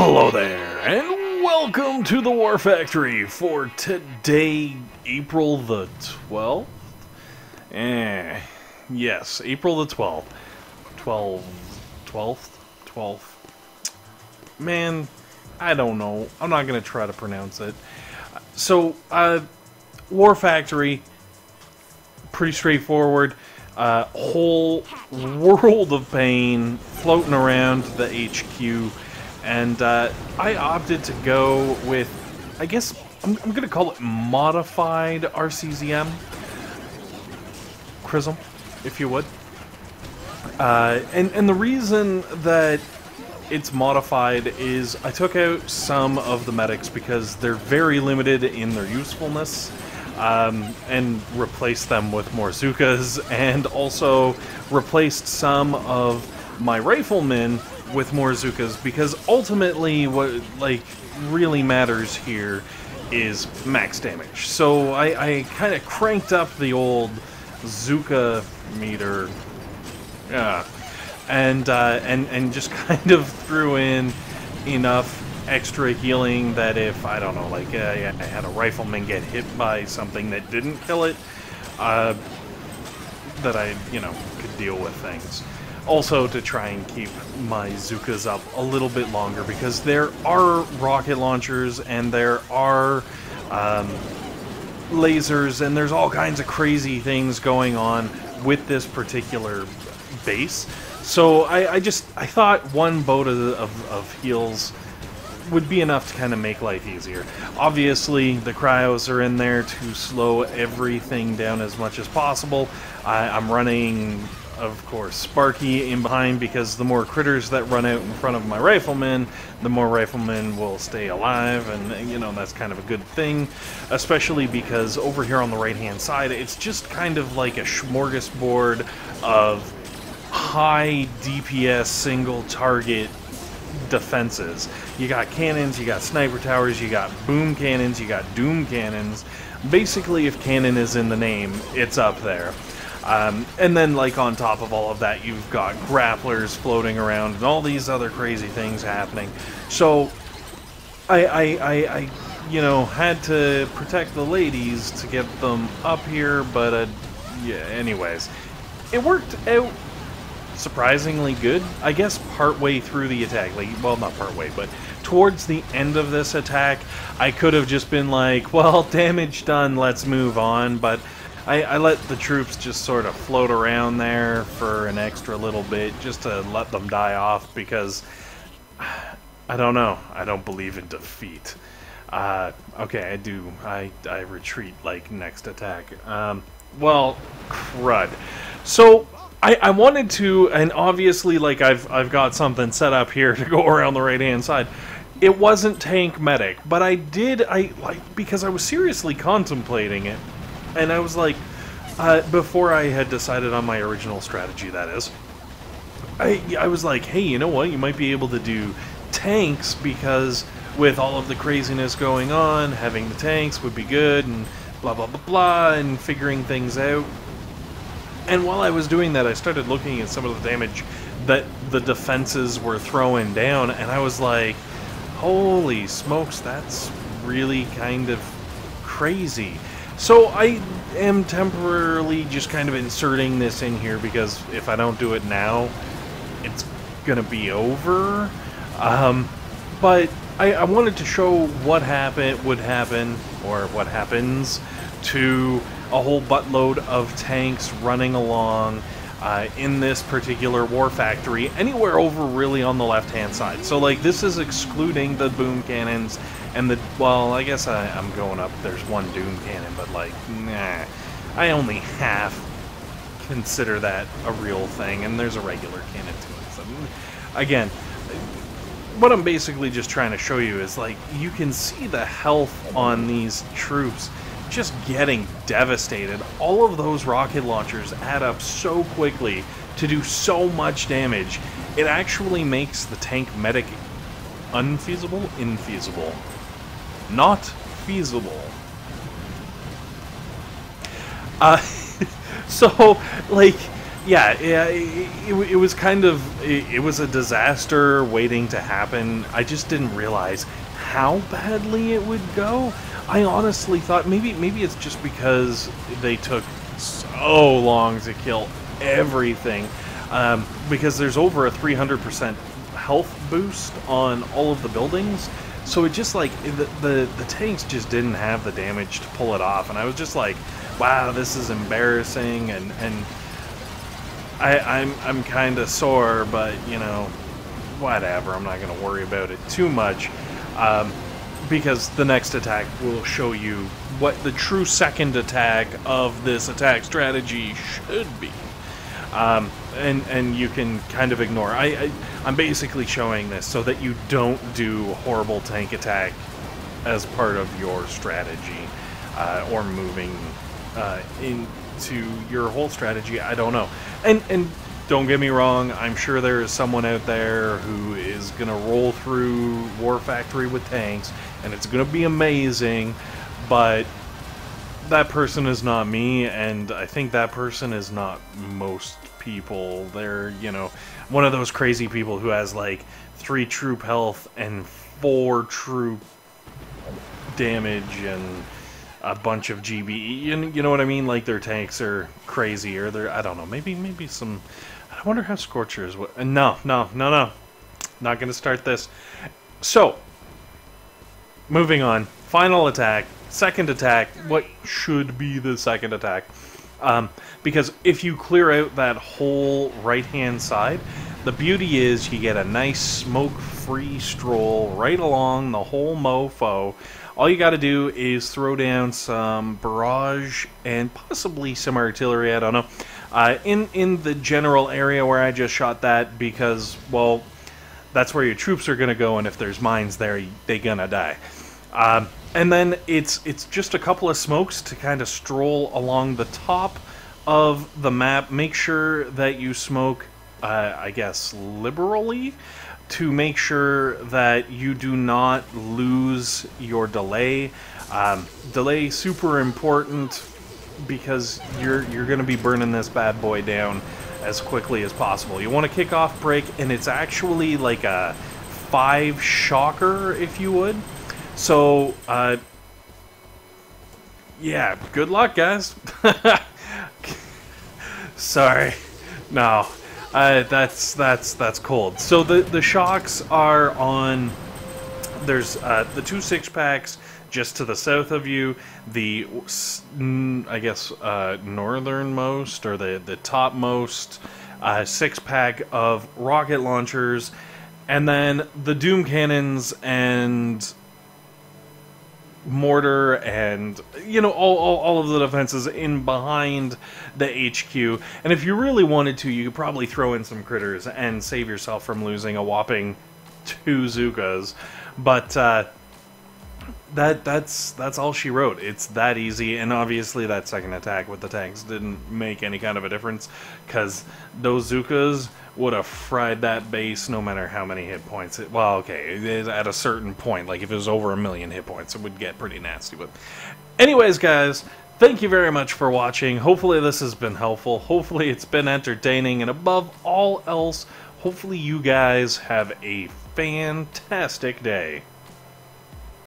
Hello there, and welcome to the War Factory for today, April the 12th? Yes, April the 12th. 12th? Man, I don't know. I'm not going to try to pronounce it. So, War Factory, pretty straightforward. Whole world of pain floating around the HQ. And I opted to go with, I guess, I'm going to call it modified RCZM. Chrism, if you would. And the reason that it's modified is I took out some of the medics because they're very limited in their usefulness. And replaced them with more Zookas, and also replaced some of my Riflemen with more Zookas, because ultimately what really matters here is max damage. So I kind of cranked up the old Zooka meter, and just kind of threw in enough extra healing that if, I don't know, I had a Rifleman get hit by something that didn't kill it, that I, could deal with things. Also to try and keep my Zookas up a little bit longer, because there are rocket launchers and there are lasers and there's all kinds of crazy things going on with this particular base. So I thought one boat of heals would be enough to kind of make life easier. Obviously, the cryos are in there to slow everything down as much as possible. I'm running, of course, Sparky in behind, because the more critters that run out in front of my Riflemen, the more Riflemen will stay alive, and, that's kind of a good thing, especially because over here on the right-hand side, it's just kind of like a smorgasbord of high DPS single target defenses. You got cannons, you got sniper towers, you got boom cannons, you got doom cannons. Basically, if cannon is in the name, it's up there. And then, on top of all of that, you've got grapplers floating around and all these other crazy things happening. So, I had to protect the ladies to get them up here, but, yeah, anyways. It worked out surprisingly good, I guess, partway through the attack. Well, not partway, but towards the end of this attack, I could have just been like, well, damage done, let's move on, but I let the troops just sort of float around there for an extra little bit, just to let them die off, because I don't know, I don't believe in defeat. Okay, I do. I retreat, next attack. Well, crud. So, I wanted to, and obviously, I've got something set up here to go around the right-hand side. It wasn't tank medic, but because I was seriously contemplating it, and I was like, before I had decided on my original strategy, that is, I was like, hey, you know what, you might be able to do tanks, because with all of the craziness going on, having the tanks would be good, and blah, blah, blah, blah, and figuring things out. And while I was doing that, I started looking at some of the damage that the defenses were throwing down, and I was like, holy smokes, that's really kind of crazy. So I am temporarily just kind of inserting this in here, because if I don't do it now, it's gonna be over. But I wanted to show what would happen, or what happens to a whole buttload of tanks running along in this particular war factory, anywhere over really on the left-hand side. So, this is excluding the boom cannons and the, well, I guess I'm going up, there's one doom cannon, but, nah, I only half consider that a real thing, and there's a regular cannon to it. So, again, what I'm basically just trying to show you is, you can see the health on these troops just getting devastated. All of those rocket launchers add up so quickly to do so much damage. It actually makes the tank medic infeasible. Not feasible. So, yeah, it was kind of, it was a disaster waiting to happen. I just didn't realize how badly it would go. I honestly thought maybe it's just because they took so long to kill everything, because there's over a 300% health boost on all of the buildings. So it just like the tanks just didn't have the damage to pull it off, and I was just like, wow, this is embarrassing, and I'm kind of sore, but you know, whatever. I'm not gonna worry about it too much, because the next attack will show you what the true second attack of this attack strategy should be. And you can kind of ignore. I'm basically showing this so that you don't do horrible tank attack as part of your strategy, or moving into your whole strategy. I don't know. And don't get me wrong, I'm sure there is someone out there who is gonna roll through War Factory with tanks, and it's gonna be amazing, but that person is not me, and I think that person is not most people. They're, you know, one of those crazy people who has like 3 troop health and 4 troop damage and a bunch of GB. You know what I mean? Like their tanks are crazy, or they're, I don't know, maybe some. I wonder how Scorcher is. No. Not gonna start this. So, moving on. Final attack. Second attack. What should be the second attack? Because if you clear out that whole right-hand side, the beauty is you get a nice smoke-free stroll right along the whole mofo. All you got to do is throw down some barrage and possibly some artillery, I don't know, in the general area where I just shot that, because, well, that's where your troops are going to go, and if there's mines there, they're going to die. And then it's just a couple of smokes to kind of stroll along the top of the map. Make sure that you smoke, I guess, liberally, to make sure that you do not lose your delay. Delay super important, because you're going to be burning this bad boy down as quickly as possible. You want to kick off break, and it's actually like a 5 shocker, if you would. So, yeah, good luck, guys. Sorry. No. That's cold. So the shocks are on. There's the 2 6-packs just to the south of you. The I guess northernmost, or the topmost 6-pack of rocket launchers, and then the doom cannons and mortar, and you know, all of the defenses in behind the HQ. And if you really wanted to, you could probably throw in some critters and save yourself from losing a whopping 2 Zookas. But that's all she wrote. It's that easy, and obviously that second attack with the tanks didn't make any kind of a difference, because those Zookas would have fried that base no matter how many hit points it... Well, okay, at a certain point, like if it was over 1,000,000 hit points, it would get pretty nasty. But anyways, guys, thank you very much for watching. Hopefully this has been helpful. Hopefully it's been entertaining, and above all else, hopefully you guys have a fantastic day.